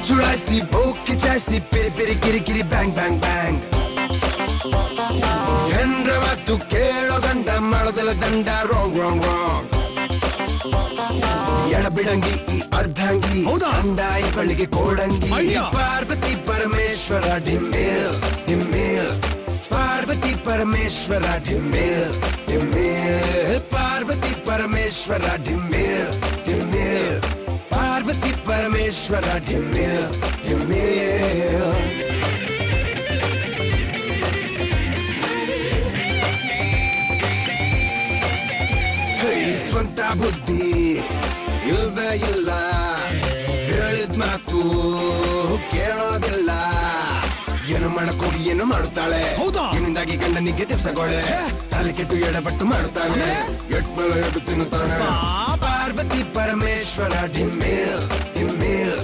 जुड़ासी भूख खिंचासी पिरी पिरी किरी किरी बैंग बैंग बैंग ಹೆಂಡ್ರವತ್ತು ಕೇಳೋ ಗಂಡ ಮಾಡೋದೆಲ್ಲ ದಂಡ ರಾಂಗ್ ರಾಂಗ್ ರಾಂಗ್ ಎಡಬಿಡಂಗಿ ಈ ಅರ್ಧಾಂಗಿ ಅಂಡ ಇಗಳಿಗೆ ಕೋಡಂಗಿ ಪಾರ್ವತಿ ಪರಮೇಶ್ವರ ಡಿಮ್ಮೇಲ್ ಡಿಮ್ಮೇಲ್ ಪಾರ್ವತಿ ಪರಮೇಶ್ವರ ಡಿಮ್ಮೇಲ್ ಡಿಮ್ಮೇಲ್ ಪಾರ್ವತಿ ಪರಮೇಶ್ವರ ಡಿಮ್ಮೇಲ್ ಡಿಮ್ಮೇಲ್ ಪಾರ್ವತಿ ಪರಮೇಶ್ವರ ಡಿಮ್ಮೇಲ್ ಡಿಮ್ಮೇಲ್ ಸ್ವಂತ ಬುದ್ಧಿ ಇಲ್ವೇ ಇಲ್ಲ ಹೇಳಿದ ಮಾತು ಕೇಳೋದಿಲ್ಲ ಏನು ಮಾಡಕೋಗಿ ಏನು ಮಾಡುತ್ತಾಳೆ ಏನಿಂದಾಗಿ ಗಂಡನಿಗೆ ದಿವ್ಸಗೊಳ್ಳೆ ತಲೆ ಕೆಟ್ಟು ಎಡಪಟ್ಟು ಮಾಡುತ್ತಾನೆ ಎಟ್ಮೇಲೆ ಎಡು ತಿನ್ನುತ್ತಾನೆ ಪಾರ್ವತಿ ಪರಮೇಶ್ವರ ಡಿಮ್ಮೇಲ್ ಡಿಮ್ಮೇಲ್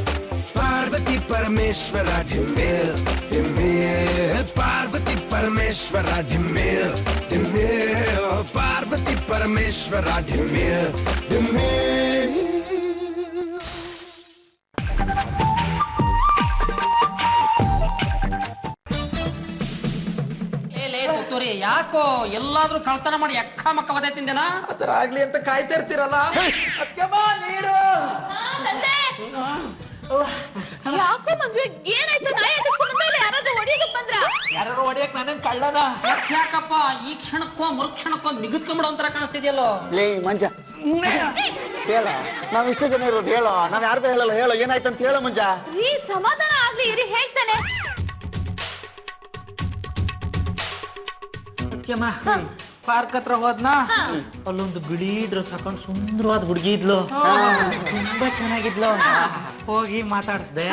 ಪಾರ್ವತಿ ಪರಮೇಶ್ವರ ಡಿಮ್ಮೇಲ್ ಡಿಮ್ಮೇಲ್ ಪಾರ್ವತಿ ಪರಮೇಶ್ವರ ಡಿಮ್ಮೇಲ್ ಡಿಮ್ಮೇಲ್ ಪಾರ್ವತಿ ಪರಮೇಶ್ವರ ಡಿಮ್ಮೇಲ್ ಡಿಮ್ಮೇಲ್ ಯಾಕೋ ಎಲ್ಲಾದ್ರೂ ಕಳ್ತನ ಮಾಡಿ ಅಕ್ಕ ಮಕ್ಕ ವದೆ ತಿಂದೇನಾ ಆತರ ಆಗ್ಲಿ ಅಂತ ಕಾಯ್ತಾ ಇರ್ತೀರಲ್ಲ ನೀರು ಯಾಕೋ ಮದ್ವೆ ಏನಾಯ್ತು ಯಾರು ಹೊಡಿಯಕ್ ನಾನೇನ್ ಕಳ್ಳನ ಯಾಕಪ್ಪ ಈ ಕ್ಷಣಕ್ಕೋ ಮರುಕ್ಷಣಕ್ಕೋ ನಿಗದ್ಕೊಂಡ್ಬಿಡೋ ಒಂಥರ ಕಾಣಿಸ್ತಿದ್ಯಲ್ಲೋ ಲೇ ಮಂಜ ಹೇಳ ನಾವ್ ಇಷ್ಟು ಜನ ಇರೋದು ಹೇಳೋ ನಾವ್ ಯಾರ್ದು ಹೇಳಲ್ಲ ಹೇಳೋ ಏನಾಯ್ತು ಅಂತ ಹೇಳೋ ಮಂಜ ಈ ಸಮಾಧಾನ ಆಗ್ಲಿ ಇರಿ ಹೇಳ್ತಾನೆ ಪಾರ್ಕ್ ಹತ್ರ ಹೋದ್ನಾ ಅಲ್ಲೊಂದು ಬಿಳಿ ಡ್ರೆಸ್ ಹಾಕೊಂಡು ಸುಂದರವಾದ ಹುಡುಗಿ ಇದ್ಲು ತುಂಬಾ ಚೆನ್ನಾಗಿದ್ಲು ಹೋಗಿ ಮಾತಾಡ್ಸ್ದೆ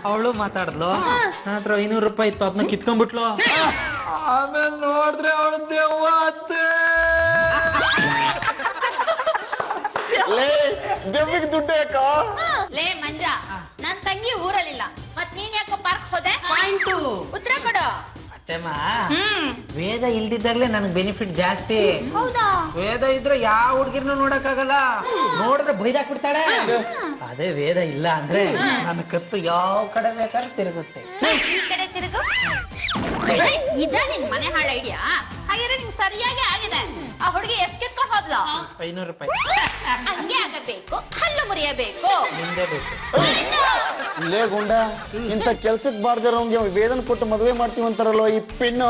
ಅವಳು ಮಾತಾಡ್ಲು ನಂತರ 500 ರೂಪಾಯಿ ಇತ್ತು ಅದನ್ನ ಕಿತ್ಕೊಂಡ್ಬಿಟ್ಲು ಆಮೇಲೆ ನೋಡಿದ್ರೆ ಅವಳು ದೆವ್ವ ಅತ್ತೆ ದೆವ್ವಿಗೆ ದುಡ್ಡು ಯಾಕೋ ಲೇ ಮಂಜ ನನ್ ತಂಗಿ ಊರಲ್ಲಿಲ್ಲ ಮತ್ ನೀನ್ ಯಾಕೋ ಪಾರ್ಕ್ ಹೋದೆ ಪಾಯಿಂಟು ಉತ್ತರ ಕೊಡು ವೇದ ಇಲ್ದಿದ್ದಾಗ್ಲೇ ನನಗೆ ಬೆನಿಫಿಟ್ ಜಾಸ್ತಿ ಹೌದಾ ವೇದ ಇದ್ರೆ ಯಾವ ಹುಡುಗಿರ್ನು ನೋಡಕ್ಕಾಗಲ್ಲ ನೋಡಿದ್ರೆ ಬೈದಾಕ್ಬಿಡ್ತಾಳೆ ಅದೇ ವೇದ ಇಲ್ಲ ಅಂದ್ರೆ ನನ್ನ ಕತ್ತು ಯಾವ ಕಡೆ ಬೇಕಾದ್ರೆ ತಿರುಗುತ್ತೆ ಈ ಕಡೆ ತಿರುಗು ಇದ ನಿನ್ ಮನೆ ಹಾಳ ಐಡಿಯಾ ಹಾಗಿದ್ರೆ ನಿಂಗೆ ಸರಿಯಾಗಿ ಆಗಿದೆ ಆ ಹುಡುಗಿ ಎಷ್ಟು ಕಿತ್ಕೊಂಡು ಹೋದ್ಲು 500 ರೂಪಾಯಿ ಹಂಗೆ ಆಗಬೇಕು ಹಲ್ಲು ಮುರಿಯಬೇಕು ನಿಂದೇ ಬೇಕು ಲೇ ಗುಂಡ ಇಂತ ಕೆಲ್ಸಕ್ ಬಾರ್ದಿರೋಂಗೆ ವೇದನ್ ಕೊಟ್ಟು ಮದುವೆ ಮಾಡ್ತೀವಿ ಅಂತಾರಲ್ಲೋ ಈ ಪೆಣ್ಣು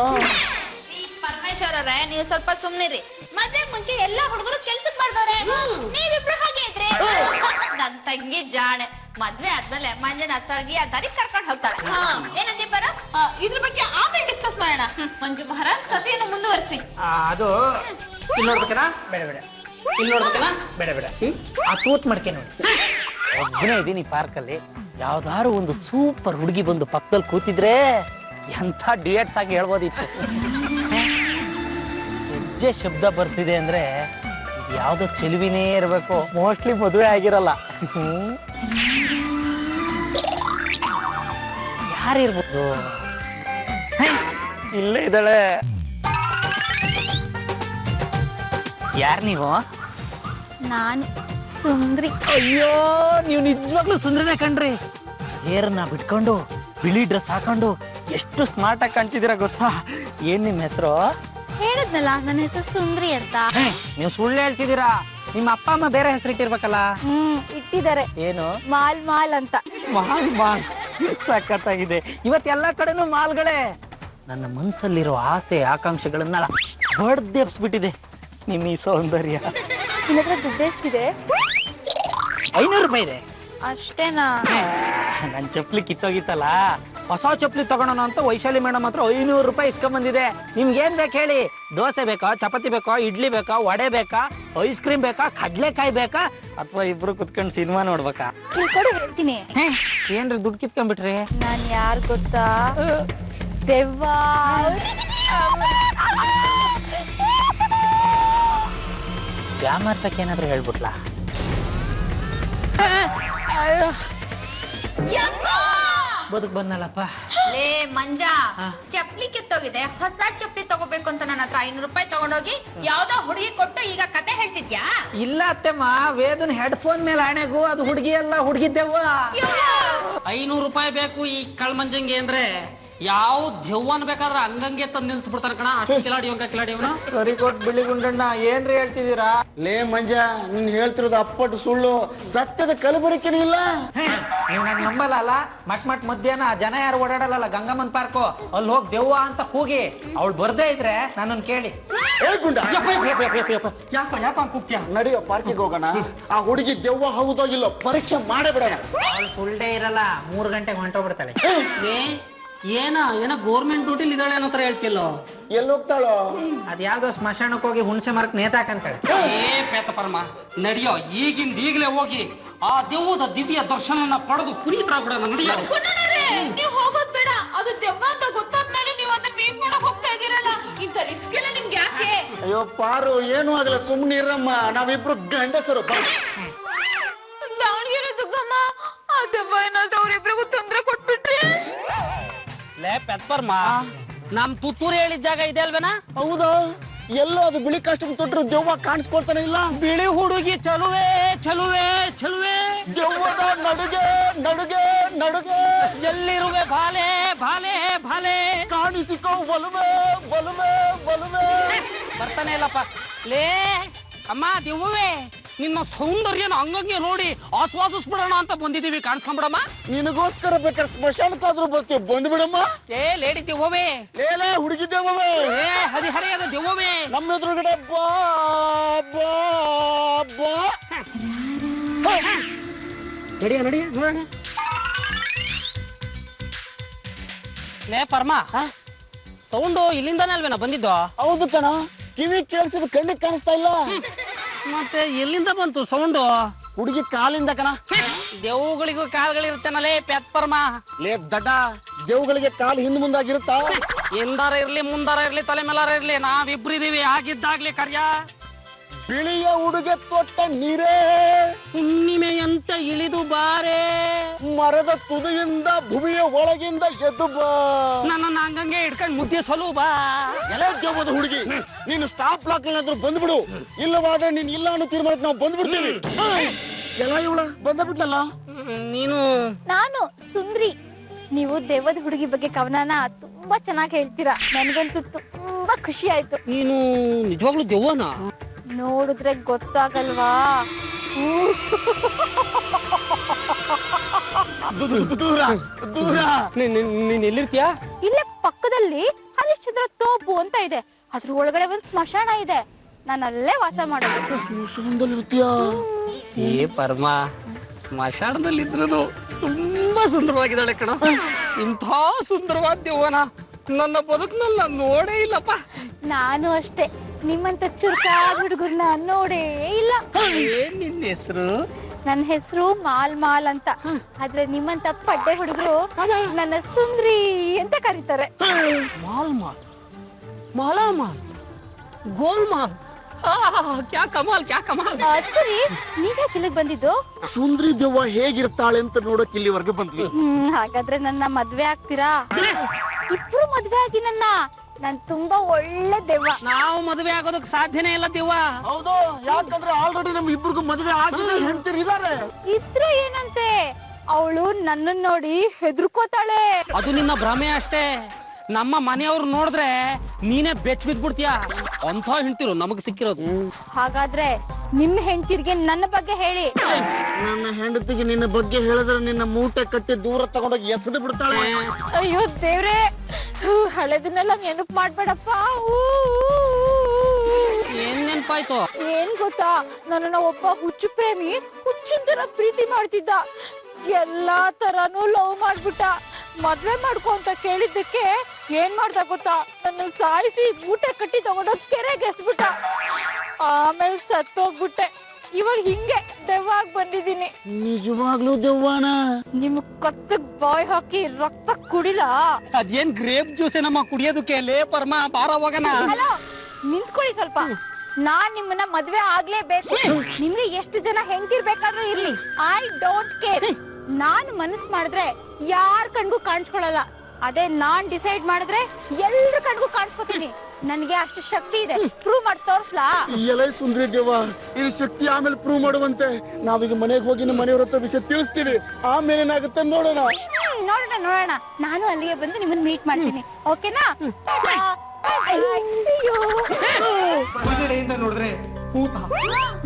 ಪರಮೇಶ್ವರರೇ ನೀವು ಸ್ವಲ್ಪ ಸುಮ್ನಿರಿ ಮದ್ವೆ ಮುಂಚೆ ಎಲ್ಲಾ ಹುಡುಗರು ಕೆಲ್ಸಕ್ ಬಾರ್ದವ್ರೆ ನೀವಿಬ್ರು ಹಾಗೆ ಇದ್ರಿ ನನ್ ತಂಗಿ ಜಾಣೆ ಮದ್ವೆ ಆದ್ಮೇಲೆ ಮಂಜನ ಸರ್ಗಿ ಆ ದಾರಿ ಕರ್ಕೊಂಡು ಹೋಗ್ತಾಳೆ ಏನಂದಿ ಬರ ಇದ್ರ ಬಗ್ಗೆ ಆಮೇಲೆ ಡಿಸ್ಕಸ್ ಮಾಡೋಣ ಮಂಜು ಮಹಾರಾಜ್ ಕಥೆಯನ್ನು ಮುಂದುವರಿಸಿ ಅದು ಇಲ್ಲಿ ನೋಡ್ಬೇಕನಾ ಬೇಡ ಬೇಡ ಇಲ್ಲಿ ನೋಡ್ಬೇಕನಾ ಬೇಡ ಬೇಡ ಆ ತೂತ್ ಮಡ್ಕೆ ನೋಡಿ ಒಬ್ಬನೇ ಇದೀನಿ ಪಾರ್ಕಲ್ಲಿ ಯಾವ್ದಾರು ಒಂದು ಸೂಪರ್ ಹುಡುಗಿ ಬಂದು ಪಕ್ಕದಲ್ಲಿ ಕೂತಿದ್ರೆ ಎಂಥ ಡಿಯೇಟ್ಸ್ ಆಗಿ ಹೇಳ್ಬೋದಿತ್ತು ಹೆಜ್ಜೆ ಶಬ್ದ ಬರ್ತಿದೆ ಅಂದ್ರೆ ಯಾವ್ದೋ ಚೆಲುವಿನೇ ಇರಬೇಕು ಮೋಸ್ಟ್ಲಿ ಮದುವೆ ಆಗಿರಲ್ಲ ಯಾರಿರ್ಬೋದು ಇಲ್ಲೇ ಇದ್ದಾಳೆ ಯಾರು ನೀವು ನಾನು ಸುಂದ್ರಿ ಅಯ್ಯೋ ನೀವು ನಿಜವಾಗ್ಲೂ ಸುಂದರನೇ ಕಣ್ರಿ ಹೇರ್ನ ಬಿಟ್ಕೊಂಡು ಬಿಳಿ ಡ್ರೆಸ್ ಹಾಕೊಂಡು ಎಷ್ಟು ಸ್ಮಾರ್ಟ್ ಆಗಿ ಕಾಣ್ತಿದ್ದೀರಾ ಗೊತ್ತಾ ಏನ್ ನಿಮ್ ಹೆಸರು ಹೇಳಿದ್ನಲ್ಲ ನನ್ನ ಹೆಸರು ಸುಂದ್ರಿ ಅಂತ ನೀವು ಸುಳ್ಳು ಹೇಳ್ತಿದ್ದೀರಾ ನಿಮ್ಮ ಅಪ್ಪ ಅಮ್ಮ ಬೇರೆ ಹೆಸರು ಇಟ್ಟಿರ್ಬೇಕಲ್ಲ ಇಟ್ಟಿದ್ದಾರೆ ಏನು ಮಾಲ್ ಮಾಲ್ ಅಂತ ಮಾಲ್ ಮಾಲ್ ಸಖತ್ತಾಗಿದೆ ಇವತ್ತೆಲ್ಲಾ ಕಡೆನೂ ಮಾಲ್ಗಳೇ ನನ್ನ ಮನ್ಸಲ್ಲಿರೋ ಆಸೆ ಆಕಾಂಕ್ಷೆಗಳನ್ನ ಹೊಡೆದೆಬ್ಸ್ಬಿಟ್ಟಿದೆ ನಿಮ್ಮ ಈ ಸೌಂದರ್ಯ ನಿನ್ನ ಹತ್ರ ದುಡ್ಡು ಎಷ್ಟಿದೆ 500 ರೂಪಾಯಿ ಇದೆ ಅಷ್ಟೇನಾ ನನ್ನ ಚಪ್ಪಲಿ ಕಿತ್ತೋಗಿತ್ತಲ್ಲ ಹೊಸ ಚಪ್ಪಲಿ ತಗೊಳೋಣ ಅಂತ ವೈಶಾಲಿ ಮೇಡಮ್ ಹತ್ರ 500 ರೂಪಾಯಿ ಇಸ್ಕೊಂಬಂದಿದೆ ನಿಮ್ಗೆ ಏನ್ ಬೇಕು ಹೇಳಿ ದೋಸೆ ಬೇಕಾ ಚಪಾತಿ ಬೇಕಾ ಇಡ್ಲಿ ಬೇಕಾ ವಡೆ ಬೇಕಾ ಐಸ್ ಕ್ರೀಮ್ ಬೇಕಾ ಕಡ್ಲೆಕಾಯಿ ಬೇಕಾ ಅಥವಾ ಇಬ್ರು ಕುತ್ಕೊಂಡು ಸಿನಿಮಾ ನೋಡ್ಬೇಕಾ ಹೇಳ್ತೀನಿ ಏನ್ರಿ ದುಡ್ಡು ಕಿತ್ಕೊಂಡ್ಬಿಟ್ರಿ ನಾನ್ ಯಾರ್ ಗೊತ್ತಾ ದೆವ್ವ ಯಾಮಾರ್ಸಕ್ಕೆ ಏನಾದ್ರು ಹೇಳ್ಬಿಟ್ಲಾ ಬದುಕ್ ಬಂದಲ್ಲಪ್ಪ ಲೇ ಮಂಜ ಚಪ್ಲಿ ಕಿತ್ತೋಗಿದೆ ಹೊಸ ಚಪ್ಲಿ ತಗೋಬೇಕು ಅಂತ ನನ್ನ ಹತ್ರ 500 ರೂಪಾಯಿ ತಗೊಂಡೋಗಿ ಯಾವ್ದೋ ಹುಡುಗಿ ಕೊಟ್ಟು ಈಗ ಕತೆ ಹೇಳ್ತಿದ್ಯಾ ಇಲ್ಲ ಅತ್ತೆಮ್ಮ ವೇದನ್ ಹೆಡ್ಫೋನ್ ಮೇಲೆ ಆಣೆಗೂ ಅದು ಹುಡುಗಿ ಅಲ್ಲ ಹುಡುಗಿದ್ದೆವ್ವ 500 ರೂಪಾಯಿ ಬೇಕು ಈ ಕಳ್ಮಂಜಂಗೆ ಅಂದ್ರೆ ಯಾವ ದೆವ್ವನ್ ಬೇಕಾದ್ರೆ ಹಂಗಂಗೆ ತಂದು ನಿಲ್ಸ್ಬಿಡ್ತಾರ ಕಣ. ಅಷ್ಟು ಕಿಲಾಡಿ ಅವನು. ಸರಿ ಕೊಟ್ ಬಿಳಿ ಗುಂಡಣ್ಣ ಏನ್ರಿ ಹೇಳ್ತಿದ್ದೀರಾ? ಲೇ ಮಂಜ, ನೀನ್ ಹೇಳ್ತಿರೋದು ಅಪ್ಪಟ್ಟು ಸುಳ್ಳು, ಸತ್ಯದ ಕಲಬೆರಕೆನೇ ಇಲ್ಲ. ನೀವು ನನ್ ನಂಬಲ್ಲ. ಮಟ್ ಮಧ್ಯಾಹ್ನ ಜನ ಯಾರು ಓಡಾಡಲ್ಲ ಗಂಗಮ್ಮನ್ ಪಾರ್ಕು, ಅಲ್ಲಿ ಹೋಗಿ ದೆವ್ವ ಅಂತ ಕೂಗಿ ಅವಳು ಬರ್ದೇ ಇದ್ರೆ ನನ್ನನ್ ಕೇಳಿ. ಏ ಗುಂಡ, ಯಾಕೋ ಕೂಗ್ತೀಯ? ನಡಿಯೋ ಪಾರ್ಕಿಗೆ ಹೋಗೋಣ. ಆ ಹುಡುಗಿ ದೆವ್ವ ಹೌದೋ ಇಲ್ಲೋ ಪರೀಕ್ಷೆ ಮಾಡೇ ಬಿಡೋಣ. ಅವಳು ಫುಲ್ ಡೇ ಇರಲ್ಲ, 3 ಗಂಟೆಗೆ ಹೊಂಟೋಗ್ಬಿಡ್ತಾಳೆ. ಏನೋ ಗೌರ್ಮೆಂಟ್ ಡ್ಯೂಟಿಲಿ ಇದ್ದಾಳೆ ಅನ್ನೋ ತರ ಹೇಳ್ತಿಲ್ಲೋ. ಎಲ್ಲಿ ಹೋಗ್ತಾಳೋ? ಅದ್ಯಾವ್ದೋ ಸ್ಮಶಾನಕ್ಕೆ ಹೋಗಿ ಹುಣಸೆ ಮರಕ್ ನೇತಾಕಂತಾಳೆ. ಪೇತ ಪರಮ ನಡಿಯೋ, ಈಗಲೇ ಹೋಗಿ ಆ ದೆವ್ವದ ದಿವ್ಯ ದರ್ಶನ ಪಡೆದು ಪುನೀತರಾಗ್ಬಿಡೋಣ. ನಡಿಯೋ. ನೀವು ಹೋಗೋದ್ ಬೇಡ, ಅದು ದೆವ್ವ ಅಂತ ಗೊತ್ತಾದ್ಮೇಲೆ ನೀವು ಅದನ್ನ ಮೀಟ್ ಮಾಡಕ್ ಹೋಗ್ತಾ ಇದೀರಲ್ಲ, ಇಂತ ರಿಸ್ಕ್ ಎಲ್ಲ ನಿಮ್ಗೆ ಯಾಕೆ? ಅಯ್ಯೋ ಪಾರು, ಏನು ಆಗಲ್ಲ, ಸುಮ್ಮನೆ ಇರಮ್ಮ, ನಾವಿಬ್ರು ಗಂಡಸರು. ದಾವಣಗೆರೆ ದುಗ್ಗಮ್ಮ, ಆ ದೆವ್ವ ಏನಾದ್ರೂ ಅವ್ರಿಬ್ರಿಗೂ ತೊಂದ್ರೆ ಕೊಟ್ಬಿಟ್ರಿ? ಲೇ ಪೆತ್ಪರ್ಮ, ನಮ್ ತುತ್ತೂರು ಹೇಳಿದ ಜಾಗ ಇದೆ ಅಲ್ವೇನಾ? ಹೌದಾ? ಎಲ್ಲೋ ಅದು ಬಿಳಿ ಕಾಸ್ಟ್ಯೂಮ್ ತೊಟ್ರು ದೆವ್ವ ಕಾಣಿಸ್ಕೊಳ್ತಾನೆ ಇಲ್ಲ. ಬಿಳಿ ಹುಡುಗಿ ಚಲುವೆ ದೆವ್ವದ ನಡುಗೆ ಎಲ್ಲಿರುವೆ ಭಾಲೆ ಕಾಣಿಸಿಕೋ ಬಲುವೆ. ಬರ್ತಾನೆ ಇಲ್ಲಪ್ಪ. ಲೇ ಅಮ್ಮ ದೆವ್ವೇ, ನಿನ್ನ ಸೌಂದರ್ಯನ ಹಂಗಂಗೆ ನೋಡಿ ಆಸ್ವಾದಿಸ್ಬಿಡೋಣ ಅಂತ ಬಂದಿದೀವಿ. ಕಾಣಿಸ್ಕೊಂಡ್ಬಿಡಮ್ಮ. ನಿನಗೋಸ್ಕರ ಬೇಕಾದ್ರೆ ಸ್ಮಶಾನಕ್ಕಾದ್ರೂ ಬರ್ತೀವಿ, ಬಂದ್ಬಿಡಮ್ಮ. ಏ ಲೇಡಿ ದೆವ್ವವೇ, ಏಲೇ ಹುಡುಗಿ ದೆವ್ವವೇ, ಏ ಹರಿಹರೆಯದ ದೆವ್ವವೇ, ನಮ್ಮ ಎದುರುಗಡೆ ಬಾ. ನಡಿಯ ನೋಡೋಣ. ಲೇ ಪರ್ಮ, ಸೌಂಡು ಇಲ್ಲಿಂದಾನೆ ಅಲ್ವೇನಾ ಬಂದಿದ್ದು? ಹೌದು ಕಣ, ಕಿವಿ ಕೇಳಿಸಿದ ಕಣ್ಣಿಗೆ ಕಾಣಿಸ್ತಾ ಇಲ್ಲ. ಮತ್ತೆ ಎಲ್ಲಿಂದ ಬಂತು ಸೌಂಡು? ಹುಡುಗಿ ಕಾಲಿಂದ ಕಣ. ದೆವ್ವಗಳಿಗೂ ಕಾಲ್ಗಳಿರ್ತೇನಲ್ಲೇ ಪೆತ್ಪರ್ಮ. ಲೇ ದಡ್ಡ, ದೇವುಗಳಿಗೆ ಕಾಲು ಹಿಂದ್ ಮುಂದಾಗಿರುತ್ತಾ? ಎಂದಾರ ಇರ್ಲಿ ಮುಂದಾರ ಇರ್ಲಿ ತಲೆ ಮೇಲಾರ ಇರ್ಲಿ, ನಾವಿಬ್ರಿದೀವಿ. ಆಗಿದ್ದಾಗ್ಲಿ ಕರ್ಯ. ಬಿಳಿಯ ಉಡುಗೆ ತೊಟ್ಟ ನೀರೇ, ಹುಣ್ಣಿಮೆಯಂತ ಇಳಿದು ಬಾರೆ, ಮರದ ತುದಿಯಿಂದ ಭೂಮಿಯ ಒಳಗಿಂದ ಎದ್ದು ಬಾ. ನನ್ನ ಹಂಗಂಗೆ ಹಿಡ್ಕೊಂಡ್ ಮುದ್ದೆ ಸಲು ಬಾ. ಎಲೆ ದೇವದ ಹುಡುಗಿ, ನೀನು ಸ್ಟಾಪ್ ಬ್ಲಾಕ್ ಏನಾದ್ರೂ ಬಂದ್ಬಿಡು, ಇಲ್ಲವಾದ್ರೆ ನೀನ್ ಇಲ್ಲ ಅನ್ನೋ ತೀರ್ಮಾನಕ್ಕೆ ನಾವು ಬಂದ್ಬಿಡ್ತೀವಿ. ಎಲ್ಲ ಇವಳ ಬಂದ್ಬಿಟ್ಲಲ್ಲ. ನೀನು? ನಾನು ಸುಂದ್ರಿ. ನೀವು ದೆವ್ವದ ಹುಡುಗಿ ಬಗ್ಗೆ ಕವನನ ತುಂಬಾ ಚೆನ್ನಾಗಿ ಹೇಳ್ತೀರಾ. ನನ್ಗಂತೂ ತುಂಬಾ ಖುಷಿ ಆಯ್ತು. ನೀನು ನಿಜವಾಗ್ಲೂ ದೆವ್ವನಾ? ನೋಡಿದ್ರೆ ಗೊತ್ತಾಗಲ್ವಾ? ದೂರ ನೀನ್ ಎಲ್ಲಿರ್ತೀಯಾ? ಇಲ್ಲೇ ಪಕ್ಕದಲ್ಲಿ ಹರಿಶ್ಚಂದ್ರ ತೋಪು ಅಂತ ಇದೆ, ಅದ್ರ ಒಳಗಡೆ ಒಂದು ಸ್ಮಶಾನ ಇದೆ. ನಾನು ಅಲ್ಲೇ ವಾಸ ಮಾಡೋದು. ಸ್ಮಶಾನದಲ್ಲಿರ್ತೀಯಾ? ಏ ಪರಮ, ಸ್ಮಶಾನದಲ್ಲಿದ್ರು ತುಂಬಾ ಸುಂದರವಾಗಿದ್ದಾಳೆ ಕಣ. ಇಂಥ ಸುಂದರವಾದ ದೆವ್ವನ ನನ್ನ ಬದುಕಿನಲ್ಲಿ ನಾನು ನೋಡೇ ಇಲ್ಲಪ್ಪ. ನಾನು ಅಷ್ಟೇ, ನಿಮ್ಮಂತ ಚುರುಕಾದ ಹುಡುಗರ್ನ ನೋಡೇ ಇಲ್ಲ. ಏನ್ ನಿನ್ನ ಹೆಸರು? ನನ್ನ ಹೆಸರು ಮಾಲ್ ಅಂತ. ಆದ್ರೆ ನಿಮ್ಮಂತ ಪಡ್ಡೆ ಹುಡುಗರು ನನ್ನ ಸುಂದ್ರಿ ಅಂತ ಕರೀತಾರೆ. ಮಾಲಾಮಾಲ್, ಗೋಲ್ಮಾಲ್, ಕ್ಯಾ ಕಮಾಲ್. ಸರಿ, ನೀವ್ಯಾಕೆ ಇಲ್ಲಿಗೆ ಬಂದಿದ್ದು? ಸುಂದ್ರಿ ದೆವ್ವ ಹೇಗಿರ್ತಾಳೆ ಅಂತ ನೋಡಕ್ ಇಲ್ಲಿವರೆಗೆ ಬಂದ್ವಿ. ಹಾಗಾದ್ರೆ ನನ್ನ ಮದ್ವೆ ಆಗ್ತೀರಾ? ಇಬ್ರು ಮದ್ವೆ ಆಗಿ ನಾನ್ ತುಂಬಾ ಒಳ್ಳೆ ದೆವ್ವ. ನಾವು ಮದುವೆ ಆಗೋದಕ್ಕೆ ಸಾಧ್ಯನೇ ಇಲ್ಲ ದೆವ್ವ. ಹೌದು, ಯಾಕಂದ್ರೆ ಆಲ್ರೆಡಿ ನಮ್ ಇಬ್ರಿಗೂ ಮದುವೆ ಆಗಿದೆ, ಹೆಂಡ್ತಿರು ಇದಾರೆ. ಇದ್ರು ಏನಂತೆ, ಅವಳು ನನ್ನ ನೋಡಿ ಹೆದರ್ಕೋತಾಳೆ. ಅದು ನಿನ್ನ ಭ್ರಮೆ ಅಷ್ಟೇ. ನಮ್ಮ ಮನೆಯವ್ರು ನೋಡಿದ್ರೆ ನೀನೇ ಬೆಚ್ಚ ಬಿದ್ಬಿಡ್ತೀಯ. ಅಂತ ಹೆಂಡ್ತಿರು ನಮಗ್ ಸಿಕ್ಕಿರೋದು. ಹಾಗಾದ್ರೆ ನಿಮ್ ಹೆಂಡತಿರ್ಗೆ ನನ್ನ ಬಗ್ಗೆ ಹೇಳಿ. ನನ್ನ ಹೆಂಡತಿಗೆ ನಿನ್ನ ಬಗ್ಗೆ ಹೇಳಿದ್ರೆ ನಿನ್ನ ಮೂಟೆ ಕಟ್ಟಿ ದೂರ ತಗೊಂಡೋಗಿ ಎಸೆದು ಬಿಡ್ತಾಳೆ. ಅಯ್ಯೋ ದೇವ್ರೆ, ಹಳೆದನ್ನೆಲ್ಲ ನೆನಪು ಮಾಡ್ಬೇಡಪ್ಪ. ಏನ್ ನೆನ್ಪಾಯ್ತು? ಏನ್ ಗೊತ್ತಾ, ನನ್ನ ಒಬ್ಬ ಹುಚ್ಚು ಪ್ರೇಮಿ ಹುಚ್ಚುಂತರ ಪ್ರೀತಿ ಮಾಡ್ತಿದ್ದ. ಎಲ್ಲಾ ತರಾನು ಲವ್ ಮಾಡ್ಬಿಟ್ಟ. ಮದ್ವೆ ಮಾಡ್ಕೊ ಅಂತ ಕೇಳಿದ್ದಕ್ಕೆ ಏನ್ ಮಾಡ್ದ ಗೊತ್ತಾ, ನನ್ನ ಸಾಯಿಸಿ ಮೂಟೆ ಕಟ್ಟಿ ತಗೊಂಡೋಗ್ ಕೆರೆಗೆ ಎಸ್ಬಿಟ್ಟ. ಆಮೇಲೆ ಸತ್ತೋಗ್ಬಿಟ್ಟೆ. ಇವಾಗ ಹಿಂಗೆ ದೆವ್ವಾಗಿ ಬಂದಿದ್ದೀನಿ. ನಿಜವಾಗ್ಲೂ ದೆವ್ವಾನ? ನಿಮ್ ಕತ್ತಗ್ ಬಾಯ್ ಹಾಕಿ ರಕ್ತ ಕುಡಿಲ? ಅದೇನ್ ಗ್ರೇಪ್ ಜ್ಯೂಸ್ ನಮ್ಮ ಕುಡಿಯೋದಕ್ಕೆ? ಲೇ ಪರ್ಮ, ಬಾರ ಹೋಗಣ. ಹಲೋ, ನಿಂತ್ಕೊಳ್ಳಿ ಸ್ವಲ್ಪ. ನಾನ್ ನಿಮ್ಮನ್ನ ಮದ್ವೆ ಆಗ್ಲೇಬೇಕು. ನಿಮ್ಗೆ ಎಷ್ಟು ಜನ ಹೆಂಡ್ತಿರ್ಬೇಕಾದ್ರೂ ಇರ್ಲಿ, ಐ ಡೋಂಟ್ ಕೇರ್. ನಾನ್ ಮನಸ್ ಮಾಡಿದ್ರೆ ಯಾರ್ ಕಣ್ಗೂ ಕಾಣಿಸ್ಕೊಳಲ್ಲ. ಅದೇ ನಾನ್ ಡಿಸೈಡ್ ಮಾಡಿದ್ರೆ ಎಲ್ರ ಕಣ್ಗೂ ಕಾಣಿಸ್ಕೊತೀನಿ. ನನ್ಗೆ ಅಷ್ಟು ಶಕ್ತಿ ಇದೆ, ಪ್ರೂವ್ ಮಾಡಿ ತೋರ್ಸ್ಲಾ? ಎಲೆ ಸುಂದ್ರಿ ದೇವ, ಈ ಶಕ್ತಿ ಆಮೇಲೆ ಪ್ರೂವ್ ಮಾಡುವಂತೆ. ನಾವೀಗ ಮನೆಗೆ ಹೋಗಿ ನಮ್ಮ ಮನೆಯವ್ರ ಹತ್ರ ವಿಷಯ ತಿಳಿಸ್ತೀವಿ, ಆಮೇಲೆ ಏನಾಗುತ್ತೆ ನೋಡೋಣ. ನೋಡೋಣ. ನಾನು ಅಲ್ಲಿಗೆ ಬಂದು ನಿಮ್ಮನ್ನ ಮೀಟ್ ಮಾಡ್ತೀನಿ, ಓಕೆನಾ? ಬಲಗಡೆಯಿಂದ ನೋಡಿದ್ರೆ ಭೂತ,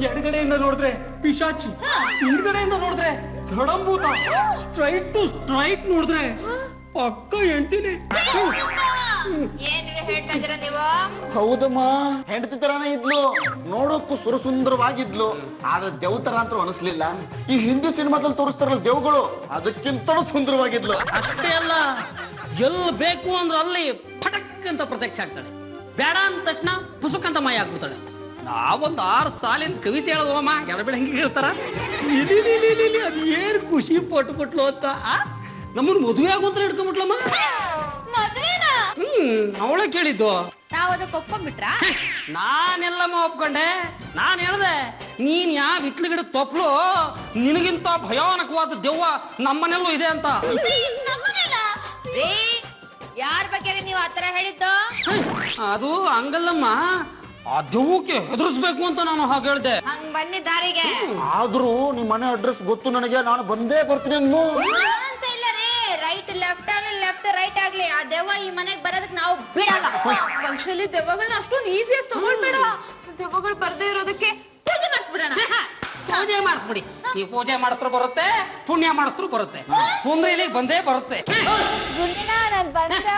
ಎಡಗಡೆಯಿಂದ ನೋಡಿದ್ರೆ ಪಿಶಾಚಿ, ಹಿಂದ್ಗಡೆಯಿಂದ ನೋಡಿದ್ರೆ ಧಡಂಭೂತ, ಸ್ಟ್ರೈಟ್ ಟು ಸ್ಟ್ರೈಟ್ ನೋಡಿದ್ರೆ ಅಕ್ಕ ಹೆಂಡ್ತಿನೇ. ಏನ್ ಹೇಳ್ತಾ ಇದೀರ ನೀವು? ಹೌದಮ್ಮ, ಹೆಂಡತಿ ತರಾನೇ ಇದ್ಲು, ನೋಡೋಕ್ಕೂ ಸುರಸುಂದರವಾಗಿದ್ಲು. ಆದ್ರೆ ದೇವ್ ತರ ಅಂತ ಅನಿಸ್ಲಿಲ್ಲ. ಈ ಹಿಂದಿ ಸಿನಿಮಾದಲ್ಲಿ ತೋರಿಸ್ತಾರಲ್ಲ ದೇವ್ಗಳು, ಅದಕ್ಕಿಂತಲೂ ಸುಂದರವಾಗಿದ್ಲು. ಅಷ್ಟೇ ಅಲ್ಲ, ಎಲ್ಲಿ ಬೇಕು ಅಂದ್ರೆ ಅಲ್ಲಿ ಫಟಕ್ ಅಂತ ಪ್ರತ್ಯಕ್ಷ ಆಗ್ತಾಳೆ, ಬೇಡ ಅಂದ ತಕ್ಷಣ ಪುಸುಕ್ ಅಂತ ಮಾಯ ಆಗ್ಬಿಡ್ತಾಳೆ. ನಾವೊಂದು 6 ಸಾಲಿನ ಕವಿತೆ ಹೇಳೋದಮ್ಮ, ಎಡಬೇಡ ಹೆಂಗೆ ಹೇಳ್ತಾರ, ಅದು ಏನ್ ಖುಷಿ ಪಟ್ಬಿಟ್ಲು ಅಂತ. ನಮ್ಮನ್ನ ಮದುವೆ ಆಗುವಂತ ಹಿಡ್ಕೊಂಡ್ಬಿಟ್ಲಮ್ಮ. ಅವಳೇ ಕೇಳಿದ್ದು. ನಾವ್ ಅದಕ್ಕೆ ಒಪ್ಕೊಂಡ್ಬಿಟ್ರ? ನಾನೆಲ್ಲಮ್ಮ ಒಪ್ಕೊಂಡೆ. ನಾನ್ ಹೇಳ್ದೆ, ನೀನ್ ಯಾವ ಹಿತ್ಲು ಗಿಡ ತೊಪ್ಲು, ನಿನಗಿಂತ ಭಯಾನಕವಾದ ದೆವ್ವ ನಮ್ಮನೆಲ್ಲೂ ಇದೆ ಅಂತ. ಯಾರ ಬಗ್ಗೆ ನೀವು ಆತರ ಹೇಳಿದ್ದು? ಅದು ಹಂಗಲ್ಲಮ್ಮ, ಆ ದೆವ್ವಕ್ಕೆ ಹೆದರ್ಸ್ಬೇಕು ಅಂತ ನಾನು ಹಾಗೆ ಹೇಳ್ದೆ. ಹಂಗ್ ಬನ್ನಿ ದಾರಿಗೆ. ಆದ್ರೂ ನಿಮ್ ಮನೆ ಅಡ್ರೆಸ್ ಗೊತ್ತು ನನಗೆ, ನಾನು ಬಂದೇ ಬರ್ತೀನಿ ಅನ್ನು. ಇಲ್ಲ ರೀ, ರೈಟ್ ಲೆಫ್ಟ್ ಆಗ್ಲಿ, ಲೆಫ್ಟ್ ರೈಟ್ ಆಗ್ಲಿ, ಆ ದೆವ್ವ ಈ ಮನೆಗ್ ಬರೋದಕ್ಕೆ ನಾವು ಬಿಡಲ್ಲ. ವರ್ಷದಲ್ಲಿ ದೆವ್ವಗಳನ್ನ ಅಷ್ಟೊಂದು ಈಸಿಯಾಗಿ ತಗೊಳ್ಬೇಡ. ದೆವ್ವಗಳು ಬರ್ದೇ ಇರೋದಕ್ಕೆ ಪೂಜೆ ಮಾಡಿಸ್ಬಿಡೋಣ. ಪೂಜೆ ಮಾಡಿಸ್ಬಿಡಿ. ಈ ಪೂಜೆ ಮಾಡಿಸ್ರು ಬರುತ್ತೆ, ಪುಣ್ಯ ಮಾಡಿಸ್ರು ಬರುತ್ತೆ, ಸುಂದರ ಇಲ್ಲಿಗೆ ಬಂದೇ ಬರುತ್ತೆ. ಗುಂಡಿನ ನನ್ ಬಂದಾಯ್ತು.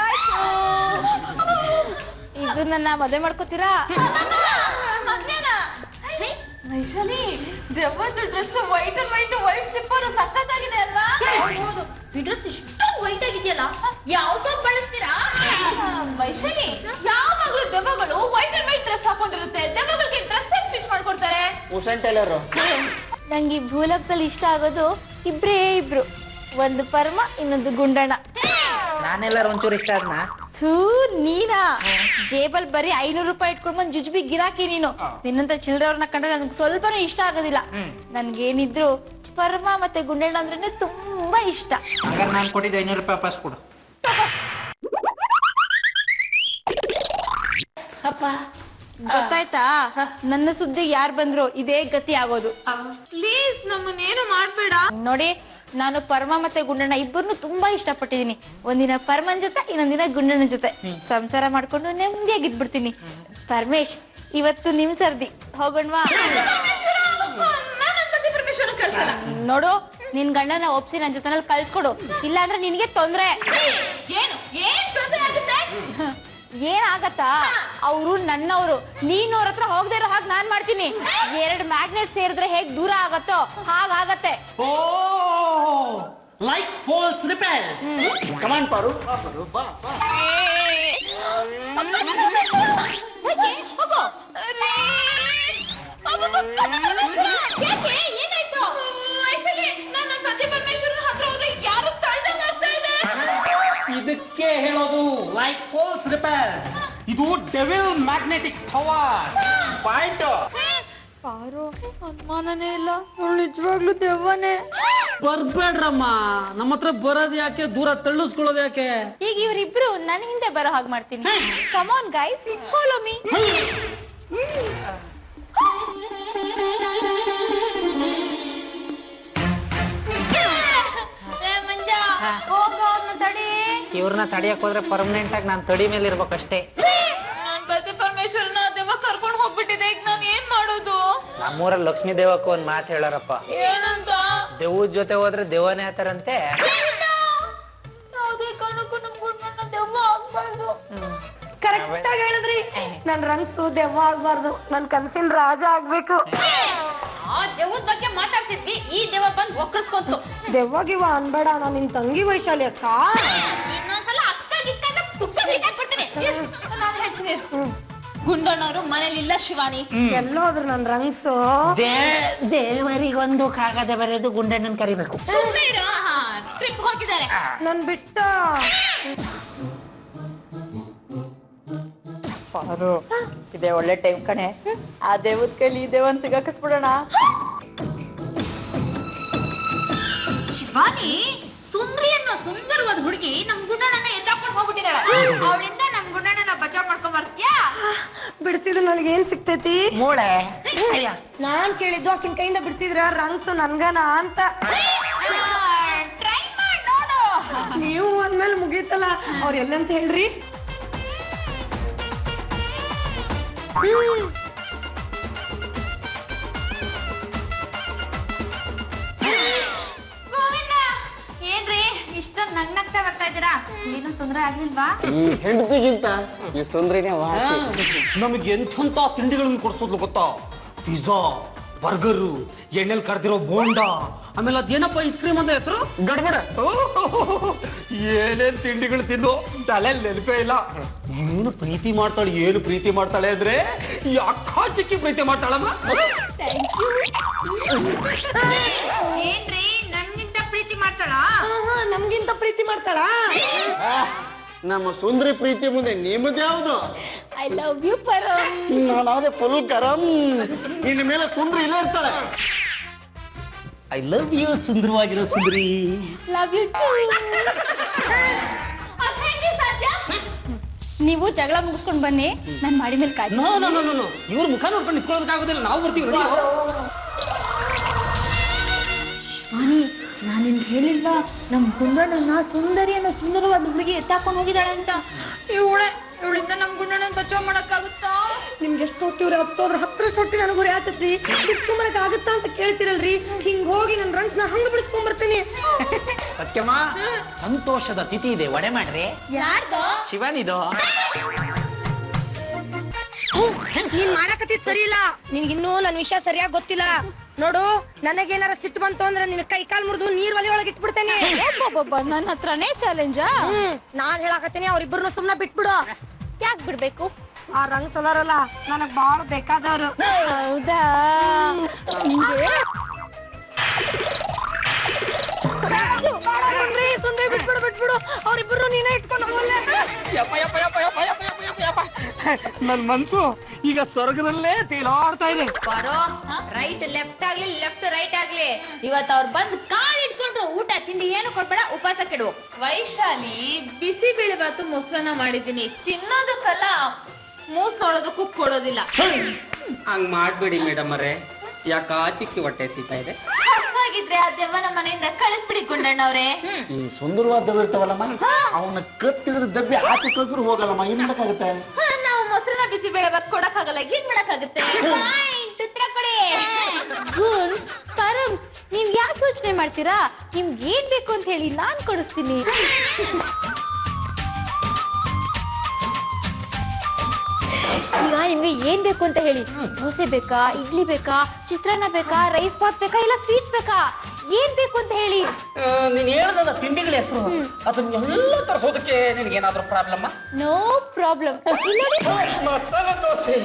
ಇದು ನನ್ನ ಮದುವೆ ಮಾಡ್ಕೋತೀರಾ? ವೈಶಾಲಿ, ದೆವ್ವದ ಡ್ರೆಸ್ ವೈಟ್ ಸ್ಲಿಪ್ಪರ್ ಸಖತ್ತಾಗಿದೆ ಅಲ್ವಾ? ಹೌದು, ಈ ಡ್ರೆಸ್ ಇಷ್ಟೊಂದು ವೈಟ್ ಆಗಿದೆಯಲ್ಲ, ಯಾವ ಸೋಪ್ ಬಳಸ್ತೀರಾ? ವೈಶಾಲಿ, ಯಾವಾಗ್ಲೂ ದೆವ್ವಗಳು ವೈಟ್ ಡ್ರೆಸ್ ಹಾಕೊಂಡಿರುತ್ತೆ, ದೆವ್ವಗಳಿಗೆ ಡ್ರೆಸ್ ಸ್ಟಿಚ್ ಮಾಡ್ಕೊಡ್ತಾರೆ. ಹುಸೇನ್ ಟೈಲರ್. ನಂಗೆ ಈ ಭೂಲೋಕದಲ್ಲಿ ಇಷ್ಟ ಆಗೋದು ಇಬ್ರು, ಒಂದು ಪರಮ, ಇನ್ನೊಂದು ಗುಂಡಣ್ಣ. ನಾನೆಲ್ಲರೂ ಒಂಚೂರು ಇಷ್ಟ ಆದ್ನ. ಥೂ, ನೀನಾ ಜೇಬಲ್ ಬರೀ 500 ರೂಪಾಯಿ ಇಟ್ಕೊಂಡ್ ಬಂದ್ ಜುಜ್ಬಿ ಗಿರಾಕಿ ನೀನು. ನಿನ್ನಂತ ಚಿಲ್ಡ್ರವ್ರನ್ನ ಕಂಡ್ರೆ ನನ್ಗೆ ಸ್ವಲ್ಪನೂ ಇಷ್ಟ ಆಗೋದಿಲ್ಲ. ನನ್ಗೇನಿದ್ರು ಪರಮ ಮತ್ತೆ ಗುಂಡಣ್ಣ ಅಂದ್ರೆ ತುಂಬಾ ಇಷ್ಟ. ಹಂಗಾರೆ ನಾನು ಕೊಟ್ಟಿದ್ದೆ 500 ರೂಪಾಯಿ ವಾಪಸ್ ಕೊಡು. ಗೊತ್ತಾಯ್ತಾ? ನನ್ನ ಸುದ್ದಿ ಯಾರು ಬಂದ್ರು ಇದೇ ಗತಿ ಆಗೋದು. ಪ್ಲೀಸ್ ನಮ್ಮನ್ನೇನು ಮಾಡ್ಬೇಡ. ನೋಡಿ, ನಾನು ಪರಮ ಮತ್ತೆ ಗುಂಡಣ್ಣ ಇಬ್ಬರನ್ನು ತುಂಬಾ ಇಷ್ಟಪಟ್ಟಿದ್ದೀನಿ. ಒಂದಿನ ಪರಮನ್ ಜೊತೆ, ಇನ್ನೊಂದಿನ ಗುಂಡಣ್ಣನ ಜೊತೆ ಸಂಸಾರ ಮಾಡ್ಕೊಂಡು ನೆಮ್ಮದಿಯಾಗಿದ್ಬಿಡ್ತೀನಿ. ಪರಮೇಶ್, ಇವತ್ತು ನಿಮ್ ಸರ್ದಿ, ಹೋಗೋಣವಾ? ನೋಡು, ನಿನ್ ಗಂಡನ ಒಪ್ಸಿ ನನ್ ಜೊತೆನಲ್ಲಿ ಕಳ್ಸ್ಕೊಡು, ಇಲ್ಲ ಅಂದ್ರೆ ನಿನ್ಗೆ ತೊಂದ್ರೆ. ಏನಾಗತ್ತಾ? ಅವರು ನನ್ನವರು, ನೀನ್ ಅವ್ರ ಹತ್ರ ಹೋಗದೆ ಇರೋ ಹಾಗೆ ನಾನ್ ಮಾಡ್ತೀನಿ. 2 ಮ್ಯಾಗ್ನೆಟ್ ಸೇರಿದ್ರೆ ಹೇಗ್ ದೂರ ಆಗತ್ತೋ ಹಾಗಾಗತ್ತೆ. ಓ, ಲೈಕ್ ಪೋಲ್ಸ್ ರಿಪೆಲ್ಸ್. ಕಮಾನ್ ಪಾರು, ಬಾ. ಇದಕ್ಕೆ ಹೇಳೋದು ಲೈಕ್ ಪೋಲ್ಸ್ ರಿಪೆಲ್ಸ್. ಇದು ಡೆವಿಲ್ ಮ್ಯಾಗ್ನೆಟಿಕ್ ಪವರ್ ಪಾಯಿಂಟ್. ಪಾರು, ಅನುಮಾನನೇ ಇಲ್ಲ, ಅವಳು ನಿಜವಾಗ್ಲೂ ದೆವ್ವನೇ. ಬರ್ಬೇಡ್ರಮ್ಮ, ನಮ್ಮ ಹತ್ರ ಬರೋದ್ ಯಾಕೆ, ದೂರ ತಳ್ಳಿಸ್ಕೊಳ್ಳೋದು ಯಾಕೆ? ಈಗ ಇವರಿಬ್ರು ನನ್ನ ಹಿಂದೆ ಬರೋ ಹಾಗೆ ಮಾಡ್ತೀನಿ. Come on guys, follow me. ಇವ್ರನ್ನ ತಡಿಯಕ್ ಹೋದ್ರೆ ಪರ್ಮನೆಂಟ್ ಆಗಿ ನಾನು ತಡಿ ಮೇಲೆ ಇರ್ಬೇಕಷ್ಟೇ. ಪರಮೇಶ್ವರನ ದೆವ್ವ ಕರ್ಕೊಂಡು ಹೋಗ್ಬಿಟ್ಟಿದೆ, ಈಗ ನಾನು ಏನ್ ಮಾಡೋದು? ನಮ್ಮೂರಲ್ಲಿ ಲಕ್ಷ್ಮೀ ದೇವಕ್ಕೂ ಒಂದ್ ಮಾತು ಹೇಳಾರಪ್ಪ, ಏನಂತ? ದೆವ್ವದ ಜೊತೆ ಹೋದ್ರೆ ದೆವ್ವನೇ ಆತಾರಂತೆ. ಯಾವುದೇ ಕಾರಣಕ್ಕೂ ನಮ್ ಗುಂಡಣ್ಣ ದೆವ್ವ ಆಗ್ಬಾರ್ದು. ಕರೆಕ್ಟ್ ಆಗಿ ಹೇಳಿದ್ರಿ. ನನ್ ರಂಗ್ಸು ದೆವ್ವ ಆಗ್ಬಾರ್ದು, ನನ್ ಕನ್ಸಿನ ರಾಜ ಆಗ್ಬೇಕು. ಆ ದೆವ್ವದ ಬಗ್ಗೆ ಮಾತಾಡ್ತಿದ್ವಿ, ಈ ದೆವ್ವ ಬಂದು ಒಕ್ಕರ್ಸ್ಕೊಂತು. ದೆವ್ವ ಗಿವ್ವ ಅನ್ಬೇಡ, ನಾನು ನಿನ್ ತಂಗಿ ವೈಶಾಲಿ ಅಕ್ಕ. ಇನ್ನೊಂದ್ಸಲ ಅಕ್ಕ ಗಿಕ್ಕ ಅಂದ್ರೆ ಪುಕ್ಕ ಬೇಕಾಗ್ಬಿಡ್ತೀನಿ. ನಾನು ಹೇಳ್ತೀನಿ, ಗುಂಡಣ್ಣವರು ಮನೇಲಿ ಇಲ್ಲ ಶಿವಾನಿ. ಎಲ್ಲೋದ್ರು ನನ್ ರಂಗ್ಸು. ದೇವರಿಗೊಂದು ಕಾಗದ ಬರೆದು ಗುಂಡಣ್ಣನ್ ಕರಿಬೇಕು. ಸುಮ್ಮನೆ ಇರು, ಟ್ರಿಪ್ ಹೋಗಿದ್ದಾರೆ. ನನ್ ಬಿಟ್ಟ ಇದೇ ಒಳ್ಳೆ ಟೈಮ್ ಕಣೆ. ಆ ದೇವದ ಕೈಲಿ ಈ ದೇವನ್ ಸಿಗಾಕಿಸ್ಬಿಡೋಣ. ಶಿವಾನಿ, ಸುಂದ್ರಿ ಅನ್ನೋ ಸುಂದರವಾದ ಹುಡುಗಿ ನಮ್ ಗುಂಡಣ್ಣನ ಎತ್ತಾಕೊಂಡು ಹೋಗ್ಬಿಟ್ಟಿದ್ದಾಳೆ. ಅವಳಿಂದ ನಮ್ ಗುಂಡಣ್ಣನ ಬಚಾವ್ ಮಾಡ್ಕೊಂಡ್ ಬರ್ತೀಯಾ? ಬಿಡಿಸಿದ್ರೆ ನನಗೇನ್ ಸಿಗ್ತೈತಿ? ಮೂಳೆ. ನಾನ್ ಕೇಳಿದ್ದು ಆಕಿನ ಕೈಯಿಂದ ಬಿಡಿಸಿದ್ರ ರಂಗ್ಸು ನನ್ಗನ ಅಂತ. ಟ್ರೈ ಮಾಡಿ ನೋಡು. ನೀವು ಅಂದ್ಮೇಲೆ ಮುಗೀತಲ್ಲ. ಅವ್ರ ಎಲ್ಲಂತ ಹೇಳ್ರಿ? ಗೋವಿಂದ, ಏನ್ರಿ ಇಷ್ಟೊಂದು ನಗ್ನಗ್ತಾ ಬರ್ತಾ ಇದ್ದೀರಾ? ಏನು ತೊಂದ್ರೆ ಆಗ್ಲಿಲ್ವಾ? ಹೆಂಡತಿಗಿಂತ ಈ ಸುಂದ್ರಿನೇ ವಾಸಿ. ನಮಗೆ ಎಂಥಂತ ತಿಂಡಿಗಳನ್ನು ಕೊಡ್ಸೋದ್ಲು ಗೊತ್ತಾ? ಪಿಜ್ಜಾ, ಬರ್ಗರು, ಎಣ್ಣೆಲ್ ಕರ್ದಿರೋ ಬೋಂಡ, ಆಮೇಲೆ ಅದೇನಪ್ಪ ಐಸ್ ಕ್ರೀಮ್ ಅಂತ ಹೆಸರು ಗಡ್ಬಡ. ಏನೇನ್ ತಿಂಡಿಗಳು ತಿಂದು ತಲೆ ನೆನಪೇ ಇಲ್ಲ. ಏನು ಪ್ರೀತಿ ಮಾಡ್ತಾಳೆ ಅಂದ್ರೆ ಈ ಅಕ್ಕ ಚಿಕ್ಕಿ ಪ್ರೀತಿ ಮಾಡ್ತಾಳಮ್ಮ. ಏನ್ರಿ ನನ್ಗಿಂತ ಪ್ರೀತಿ ಮಾಡ್ತಾಳಾ? ನಮ್ಗಿಂತ ಪ್ರೀತಿ ಮಾಡ್ತಾಳ? ನಮ್ಮ ಸುಂದ್ರಿ ಪ್ರೀತಿ ಮುಂದೆ ನಿಮ್ಮದ್ಯಾವುದು? I love you Param. ನಾನಾದೆ ಫುಲ್ ಗರಂ. ಇನ್ನು ಮೇಲೆ ಸುಂದ್ರಿ ಇಲ್ಲೇ ಇರ್ತಾಳೆ. ಐ ಲವ್ ಯು ಸುಂದರವಾಗಿರೋ ಸುಂದರಿ. Love you too. ಅದ್ ಹೆಂಗೆ ಸಾಧ್ಯ? ನೀವು ಜಗಳ ಮುಗಿಸ್ಕೊಂಡು ಬನ್ನಿ, ನಾನು ಮಾಡಿ ಮೇಲೆ ಕಾಯ್ತೀನಿ. ನೋ ನೋ ನೋ ನೋ, ಇವ್ರ ಮುಖ ನೋಡ್ಕೊಂಡು ನಿಂತ್ಕೊಳ್ಳೋದಕ್ಕಾಗೋದಿಲ್ಲ, ನಾವು ಬರ್ತೀವಿ. ವಾಣಿ, ನಾನು ನಿನ್ಗೆ ಹೇಳಿಲ್ವಾ ನಮ್ಮ ಗುಂಡಣ್ಣನ ಸುಂದರಿ ಅನ್ನೋ ಸುಂದರವಾದ ಹುಡುಗಿ ಎತ್ತಾಕೊಂಡು ಹೋಗಿದ್ದಾಳೆ ಅಂತ? ಇವಳಿಂದ ನಮ್ ಗುಂಡಣ್ಣನ ಬಚಾವ್ ಮಾಡಕ್ಕಾಗುತ್ತಾ? ನಿಮ್ಗೆ ಎಷ್ಟು ಹೊಟ್ಟಿವ್ರಿ? ಹತ್ತೋದ್ರ 10ರಷ್ಟು ಹೊಟ್ಟಿ ನನಗೆ ಗುರಿ ಆತತ್ರಿ. ಬಿಡ್ಸ್ಕೊಂಬರಕ್ ಆಗುತ್ತಾ ಅಂತ ಕೇಳ್ತಿರಲ್ರಿ. ಹಿಂಗ್ ಹೋಗಿ ನನ್ ರಂಗ್ಸ್ ನಾ ಹಂಗ ಬಿಡಿಸ್ಕೊಂಬರ್ತೀನಿ. ಸತ್ಯಮ್ಮ, ಸಂತೋಷದ ತಿಥಿ ಇದೆ, ವಡೆ ಮಾಡ್ರಿ. ಯಾರ್ದು? ಶಿವನಿದು. ನೀನ್ ಮಾಡಕತ್ತಿದ್ ಸರಿ ಇಲ್ಲ. ನಿನ್ಗಿನ್ನೂ ನನ್ ವಿಷಯ ಸರಿಯಾಗಿ ಗೊತ್ತಿಲ್ಲ ನೋಡು. ನನಗೇನಾರ ಸಿಟ್ಟು ಬಂತು ಅಂದ್ರೆ ನಿನ್ ಕೈ ಕಾಲ್ ಮುರಿದು ನೀರ್ ಒಲೆ ಒಳಗೆ ಇಟ್ಬಿಡ್ತೇನೆ. ನನ್ನ ಹತ್ರನೇ ಚಾಲೆಂಜಾ? ನಾನ್ ಹೇಳಾಕತ್ತೀನಿ, ಅವ್ರಿಬ್ಬರನ್ನು ಸುಮ್ನ ಬಿಟ್ಬಿಡು. ಯಾಕೆ ಬಿಡ್ಬೇಕು? ಆ ರಂಗ್ಸ್ ಅದಾರಲ್ಲ ನನಗ್ ಬಾಳ ಬೇಕಾದವ್ರು. ಹೌದಾ? ಸುಂದ್ರಿ ಬಿಟ್ಬಿಡು. ಅವ್ರಿಬ್ರು ನೀನೇ ಇಟ್ಕೊಂಡು ಹೋಗಲ್ಲ. ನನ್ ಮನ್ಸು ಈಗ ಸ್ವರ್ಗದಲ್ಲೇ ತೇಲಾಡ್ತಾ ಇದೆ. ಬರೋ ರೈಟ್ ಲೆಫ್ಟ್ ಆಗ್ಲಿ, ಲೆಫ್ಟ್ ರೈಟ್ ಆಗ್ಲಿ, ಇವತ್ತು ಅವ್ರು ಬಂದು ಕಾಲ್ ಇಟ್ಕೊಂಡ್ರು. ಊಟ ತಿಂಡಿ ಏನು ಕೊಡ್ಬೇಡ, ಉಪವಾಸ ಕೆಡು. ವೈಶಾಲಿ, ಬಿಸಿ ಬೇಳೆ ಬಾತು ಮೊಸರನ್ನ ಮಾಡಿದ್ದೀನಿ, ತಿನ್ನೋದಕ್ಕಲ್ಲ, ಮೂಸ್ ನೋಡೋದಕ್ಕೂ ಕೊಡೋದಿಲ್ಲ. ಹಂಗ್ ಮಾಡ್ಬೇಡಿ ಮೇಡಮ್ ಅವರೇ, ಯಾಕ ಚಿಕ್ಕಿ ಹೊಟ್ಟೆ ಸಿಗ್ತಾ ಇದೆ. ಹಾಗಿದ್ರೆ ಆ ದೆವ್ವನ ಮನೆಯಿಂದ ಕಳಿಸ್ಬಿಡಿ ಗುಂಡಣ್ಣವ್ರೆ. ಈ ಸುಂದರವಾದ ದೆವ್ವ ಇರ್ತಾವಲ್ಲಮ್ಮ, ಅವನ್ನ ಕತ್ತಿದ್ರೆ ದಬ್ಬಿ ಆಚೆ ಕಳ್ಸಿದ್ರು ಹೋಗಲ್ಲಮ್ಮ. ಏನ್ ಮಾಡಕ್ಕಾಗುತ್ತೆ? ನಾವು ಮೊಸರನ್ನ ಬಿಸಿ ಬೇಳೆ ಬಾತ್ ಕೊಡಕ್ಕಾಗಲ್ಲ, ಏನ್ ಮಾಡಕ್ಕಾಗುತ್ತೆ? ಉತ್ತರ ಕೊಡಿ. ಗುಡ್ಸ್, ಪರಮ್ಸ್, ನೀವ್ ಯಾಕೆ ಯೋಚನೆ ಮಾಡ್ತೀರಾ? ನಿಮ್ಗೆ ಏನ್ ಬೇಕು ಅಂತ ಹೇಳಿ ನಾನ್ ಕೊಡಿಸ್ತೀನಿ. ಈಗ ನಿಮ್ಗೆ ಏನ್ ಬೇಕು ಅಂತ ಹೇಳಿ. ದೋಸೆ ಬೇಕಾ, ಇಡ್ಲಿ ಬೇಕಾ, ಚಿತ್ರಾನ್ನ ಬೇಕಾ, ರೈಸ್ ಬಾತ್ ಬೇಕಾ, ಇಲ್ಲ ಸ್ವೀಟ್ಸ್ ಬೇಕಾ? ಏನ್ ಬೇಕು ಅಂತ ಹೇಳಿ. ನೀನ್ ಹೇಳ್ದಲ್ಲ ತಿಂಡಿಗಳ ಹೆಸರು, ಅದನ್ನೆಲ್ಲ ತರಿಸೋದಕ್ಕೆ ನಿನ್ಗೇನಾದ್ರೂ problem? No problem. Masala dosa,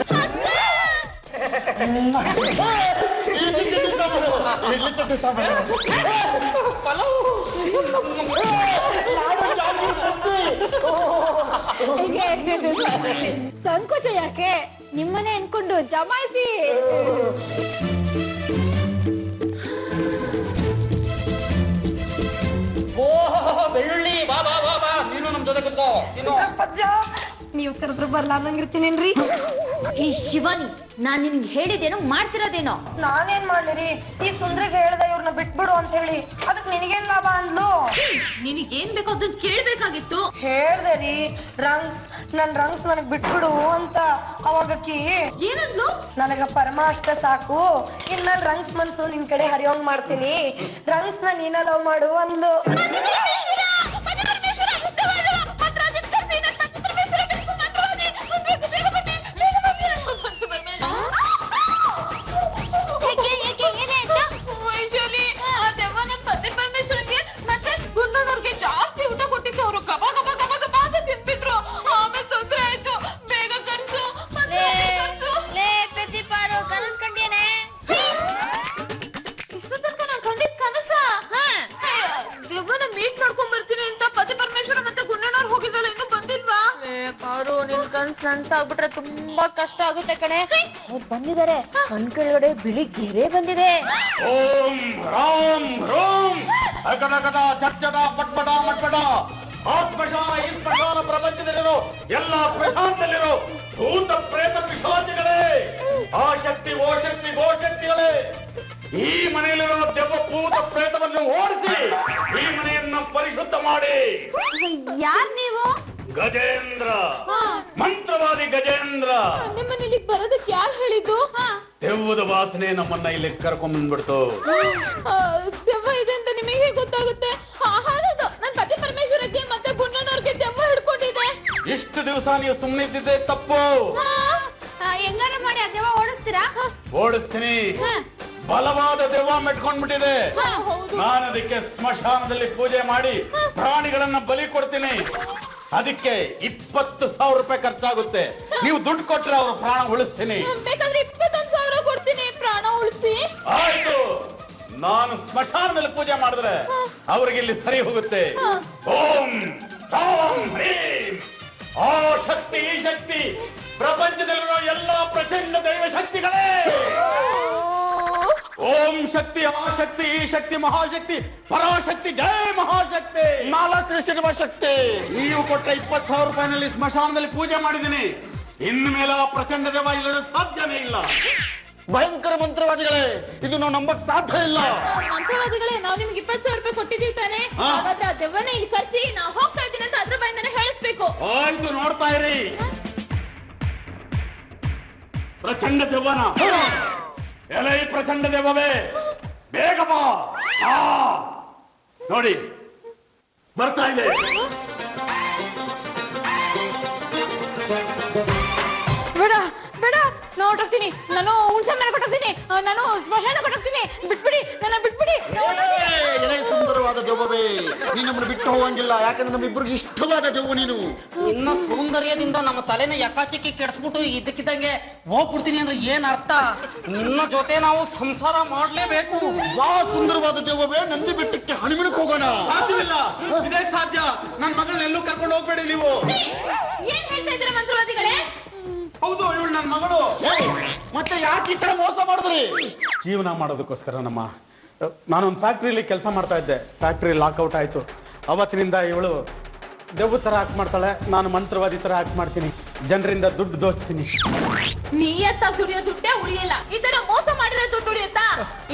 idli chutney sambar, ಸಂಕೋಚ ಯಾಕೆ? ನಿಮ್ಮನೆ ಅನ್ಕೊಂಡು ಜಮಾಯಿಸಿ. ಬೆಳ್ಳುಳ್ಳಿ, ಬಾ ಬಾ ಬಾ ಬಾ, ನೀನು ನಮ್ ಜೊತೆ ಕೂತ್ಕೋ. ನೀವು ಕರೆದ್ರು ಬರ್ಲಾರ್ದಂಗಿರ್ತೀನೇನ್ರಿ? ಈ ಶಿವಾನಿ, ನಾನ್ ನಿನ್ಗೆ ಹೇಳಿದೇನೋ ಮಾಡ್ತಿರೋದೇನೋ. ನಾನೇನ್ ಮಾಡ್ಲಿರಿ? ಈ ಸುಂದ್ರಿಗೆ ಹೇಳ್ದೆ ಇವ್ರನ್ನ ಬಿಟ್ಬಿಡು ಅಂತ ಹೇಳಿ, ಅದಕ್ ನಿನಗೇನ್ ಲಾಭ ಅಂದ್ಲು? ನಿನಗೇನ್ ಬೇಕು ಅದನ್ನ ಕೇಳ್ಬೇಕಾಗಿತ್ತು. ಹೇಳ್ದೆ ರೀ, ನನ್ ರಂಗ್ಸ್ ನನಗ್ ಬಿಟ್ಬಿಡು ಅಂತ. ಅವಾಗಕ್ಕಿ ಏನಂದ್ಲು? ನನಗ ಪರಮ ಅಷ್ಟ ಸಾಕು, ಇನ್ನ ರಂಗ್ಸ್ ಮನ್ಸು ನಿನ್ ಕಡೆ ಹರಿಯೋಂಗ್ ಮಾಡ್ತೀನಿ, ರಂಗ್ಸ್ ನ ನೀನ ಲವ್ ಮಾಡು ಅಂದ್ಲು. ಜಾಸ್ತಿ ಊಟ ಕೊಟ್ಟಿತ್ತು, ಅವರು ಗಬ ಗಬ ಗಬ ಗಬ ಅಂತ ತಿನ್ಬಿಟ್ರು. ಆಮೇಲೆ ತೊಂದ್ರೆ ಆಯ್ತು. ಬೇಗ ಕರ್ಸು. ಕನಸ್ಕಂಡೇನೆ ಇಷ್ಟು ತನಕ ನಾನು ಕಂಡಿದ್ ಕನಸ. ದೆವ್ವನ ಮೀಟ್ ಮಾಡ್ಕೊಂಡ್ ಬರ್ತೀನಿ ಅಂತ ಪತಿ ಪರಮೇಶ್ವರ ಮತ್ತೆ ಗುಂಡಣ್ಣವ್ರು ಹೋಗಿದ್ದಾಳೆ, ಇನ್ನೂ ಬಂದಿಲ್ವಾ? ಪಾರು, ನಿನ್ ಕನ್ಸ್ ನಂತ ಆಗ್ಬಿಟ್ರೆ ತುಂಬಾ ಕಷ್ಟ ಆಗುತ್ತೆ ಕಣೆ. ಅವ್ರು ಬಂದಿದ್ದಾರೆ, ಕಣ್ ಕೆಳಗಡೆ ಬಿಳಿ ಗೆರೆ ಬಂದಿದೆ. ಓಂ ರಾಮ್ ರೋಮ್ ಅಗಡಗಡ ಚಚ್ಚಡ ಪಟ್ಪಟ ಮಟ್ಪಟ ಆಸ್ಪಟ ಇಸ್ಪಟ ಪ್ರಪಂಚದಲ್ಲಿರೋ ಎಲ್ಲ ಸ್ಮಶಾನದಲ್ಲಿರೋ ಭೂತ ಪ್ರೇತ ಪಿಶಾಚಿಗಳೇ, ಆ ಶಕ್ತಿ ಓ ಶಕ್ತಿ ಗೋ ಶಕ್ತಿಗಳೇ, ಈ ಮನೆಯಲ್ಲಿರೋ ದೆವ್ವ ಭೂತ ಪ್ರೇತವನ್ನು ಓಡಿಸಿ ಈ ಮನೆಯನ್ನ ಪರಿಶುದ್ಧ ಮಾಡಿ. ಯಾರ್ ನೀವು? ಗಜೇಂದ್ರ, ಮಂತ್ರವಾದಿ ಗಜೇಂದ್ರ. ನಿಮ್ಮನ್ನ ಇಲ್ಲಿಗೆ ಬರೋದಕ್ಕೆ ಯಾರು ಹೇಳಿದ್ದು? ದೆವ್ವದ ವಾಸನೆ ನಮ್ಮನ್ನ ಇಲ್ಲಿ ಕರ್ಕೊಂಡ್ ಬಂದ್ಬಿಡ್ತು. ದೆವ್ವ ಇದೆ ಅಂತ ನಿಮಗೆ ಹೇಗೆ ಗೊತ್ತಾಗುತ್ತೆ? ಹೌದು, ನನ್ನ ಪತಿ ಪರಮೇಶ್ವರಕ್ಕೆ ಮತ್ತೆ ಗುಂಡನವ್ರಿಗೆ ದೆವ್ವ ಹಿಡ್ಕೊಂಡಿದೆ. ಇಷ್ಟು ದಿವಸ ನೀವು ಸುಮ್ಮನೆ ಇದ್ದಿದ್ದೆ ತಪ್ಪು. ಹೆಂಗಾರ ಮಾಡಿ ಆ ದೆವ್ವ ಓಡಿಸ್ತೀರಾ? ಓಡಿಸ್ತೀನಿ. ಬಲವಾದ ದೆವ್ವ ಮೆಟ್ಕೊಂಡ್ಬಿಟ್ಟಿದೆ. ನಾನು ಅದಕ್ಕೆ ಸ್ಮಶಾನದಲ್ಲಿ ಪೂಜೆ ಮಾಡಿ ಪ್ರಾಣಿಗಳನ್ನ ಬಲಿ ಕೊಡ್ತೀನಿ. ಅದಕ್ಕೆ 20,000 ರೂಪಾಯಿ ಖರ್ಚಾಗುತ್ತೆ. ನೀವು ದುಡ್ಡು ಕೊಟ್ರೆ ಅವ್ರ ಪ್ರಾಣ ಉಳಿಸ್ತೀನಿ. ಬೇಕಾದ್ರೆ 21,000 ಕೊಡ್ತೀನಿ ಪ್ರಾಣ ಉಳಿಸಿ. ಆಯ್ತು, ನಾನು ಸ್ಮಶಾನದಲ್ಲಿ ಪೂಜೆ ಮಾಡಿದ್ರೆ ಅವ್ರಿಗೆ ಇಲ್ಲಿ ಸರಿ ಹೋಗುತ್ತೆ. ಓಂ ಓಂ ಹ್ರೀಂ. ಆ ಶಕ್ತಿ ಈ ಶಕ್ತಿ ಪ್ರಪಂಚದಲ್ಲಿರೋ ಎಲ್ಲ ಪ್ರಚಂಡ ದೈವ ಶಕ್ತಿಗಳೇ. ಓಂ ಶಕ್ತಿ ಆ ಶಕ್ತಿ ಈ ಶಕ್ತಿ ಮಹಾಶಕ್ತಿ ಪರಾಶಕ್ತಿ ಜಯ ಮಹಾಶಕ್ತಿ ಮಾಲಾಶ್ರೀ ಶಕ್ತಿ. ನೀವು ಕೊಟ್ಟ 20,000 ರೂಪಾಯಿನಲ್ಲಿ ಸ್ಮಶಾನದಲ್ಲಿ ಪೂಜೆ ಮಾಡಿದ್ದೀನಿ. ಇನ್ನು ಮೇಲೆ ಆ ಪ್ರಚಂಡ ದೇವ ಇಲ್ಲದ ಸಾಧ್ಯನೇ ಇಲ್ಲ. ಭಯಂಕರ ಮಂತ್ರವಾದಿಗಳೇ, ಇದು ನಾವು ನಂಬಕ್ ಸಾಧ್ಯ ಇಲ್ಲ. ಮಂತ್ರವಾದಿಗಳೇ, ನಾವು ನಿಮ್ಗೆ 20,000 ರೂಪಾಯಿ ಕೊಟ್ಟಿದ್ದೀವಿ ತಾನೆ? ಹಾಗಾದ್ರೆ ಆ ದೆವ್ವನೇ ಇಲ್ಲಿ ಕರ್ಸಿ ನಾವು ಹೋಗ್ತಾ ಇದ್ದೀನಿ ಅಂತ ಅದ್ರ ಬಾಯಿಂದನೇ ಹೇಳಿಸ್ಬೇಕು. ಆಯ್ತು, ನೋಡ್ತಾ ಇರಿ. ಪ್ರಚಂಡ ದೆವ್ವನ ಎಲೆ ಪ್ರಚಂಡ ದೆವ್ವವೇ, ಬೇಗ ಬಾ. ನೋಡಿ ಬರ್ತಾ ಇದೆ. ಬೇಡ ಬೇಡ, ನಾನು ಹೊರಟೋಗ್ತೀನಿ. ನಾನು ಹುಣಸೆ ಮನೆ ಕೊಟ್ಟೋಗ್ತೀನಿ. ನಾನು ಸ್ಮಶಾನ ಕೊಟ್ಟೋಗ್ತೀನಿ. ಬಿಟ್ಬಿಡಿ, ನನ್ನ ಬಿಟ್ಬಿಡಿ. ಎಳೆ ಸುಂದರವಾದ ದೆವ್ವವೇ, ನೀನು ನಮ್ಮನ್ನು ಬಿಟ್ಟು ಹೋಗಂಗಿಲ್ಲ. ಯಾಕಂದ್ರೆ ನಮ್ಮಿಬ್ಬರಿಗೆ ಇಷ್ಟವಾದ ದೆವ್ವ ನೀನು. ನಿನ್ನ ಸೌಂದರ್ಯದಿಂದ ನಮ್ಮ ತಲೆನ ಯಕಾಚಿಕ್ಕಿ ಕೆಡಿಸ್ಬಿಟ್ಟು ಇದ್ದಕ್ಕಿದ್ದಂಗೆ ಹೋಗ್ಬಿಡ್ತೀನಿ ಅಂದ್ರೆ ಏನ್ ಅರ್ಥ? ನಿನ್ನ ಜೊತೆ ನಾವು ಸಂಸಾರ ಮಾಡ್ಲೇಬೇಕು. ಬಾ ಸುಂದರವಾದ ದೆವ್ವವೇ, ನಂದಿ ಬೆಟ್ಟಕ್ಕೆ ಹಣಿಮಿಣಕ್ಕೆ ಹೋಗೋಣ. ಸಾಧ್ಯವಿಲ್ಲ, ಇದೇ ಸಾಧ್ಯ. ನನ್ನ ಮಗಳನ್ನೆಲ್ಲೂ ಕರ್ಕೊಂಡು ಹೋಗ್ಬೇಡಿ ನೀವು. ಏನ್ ಹೇಳ್ತಾ ಇದ್ದೀರಾ ಮಂತ್ರವಾದಿಗಳೇ? ಹೌದು, ಇವಳು ನನ್ನ ಮಗಳು. ಮತ್ತೆ ಯಾಕೆ ಈ ತರ ಮೋಸ ಮಾಡಿದ್ರಿ? ಜೀವನ ಮಾಡೋದಕ್ಕೋಸ್ಕರ ನಾನೊಂದು ಫ್ಯಾಕ್ಟ್ರಿಯಲ್ಲಿ ಕೆಲಸ ಮಾಡ್ತಾ ಇದ್ದೆ. ಫ್ಯಾಕ್ಟ್ರಿ ಲಾಕ್ಔಟ್ ಆಯ್ತು. ಅವತ್ತಿನಿಂದ ಇವಳು ದೆವ್ವ ತರ ಆಕ್ಟ್ ಮಾಡ್ತಾಳೆ, ನಾನು ಮಂತ್ರವಾದಿ ತರ ಆಕ್ಟ್ ಮಾಡ್ತೀನಿ. ಜನರಿಂದ ದುಡ್ಡು ದೋಚ್ತೀನಿ. ನಿಯತ್ತಾಗಿ ದುಡಿಯೋ ದುಡ್ಡೇ ಉಳಿಯಲ್ಲ. ಈ ತರ ಮೋಸ ಮಾಡಿರೋ ದುಡ್ಡು ಉಳಿಯುತ್ತಾ?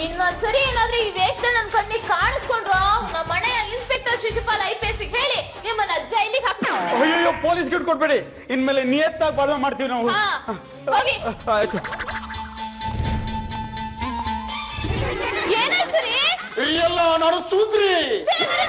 ಇನ್ನೊಂದ್ಸರಿ ಏನಾದ್ರೂ ಈ ವೇಷದಲ್ಲಿ ನನ್ನ ಕಣ್ಣಿಗೆ ಕಾಣಿಸ್ಕೊಂಡ್ರು ನಮ್ಮ ಮನೆಯ ಇನ್ಸ್ಪೆಕ್ಟರ್ ಶಿಶುಪಾಲ್ IPS ಹೇಳಿ ನಿಮ್ಮನ್ನ ಜೈಲಿಗೆ ಹಾಕ್ತಾರೆ. ಅಯ್ಯೋ, ಪೊಲೀಸ್ಗೆ ಕೊಡ್ಬೇಡಿ. ಇನ್ಮೇಲೆ ನಿಯತ್ತಾಗಿ ಬಾಳ್ವೆ ಮಾಡ್ತೀವಿ ನಾವು. ಹೋಗಿ. ಆಯ್ತು. ಏನಾಯ್ತು ರೀ? ಎಲ್ಲ ನಾನು ಸೂದ್ರಿ. ದೇವರೇ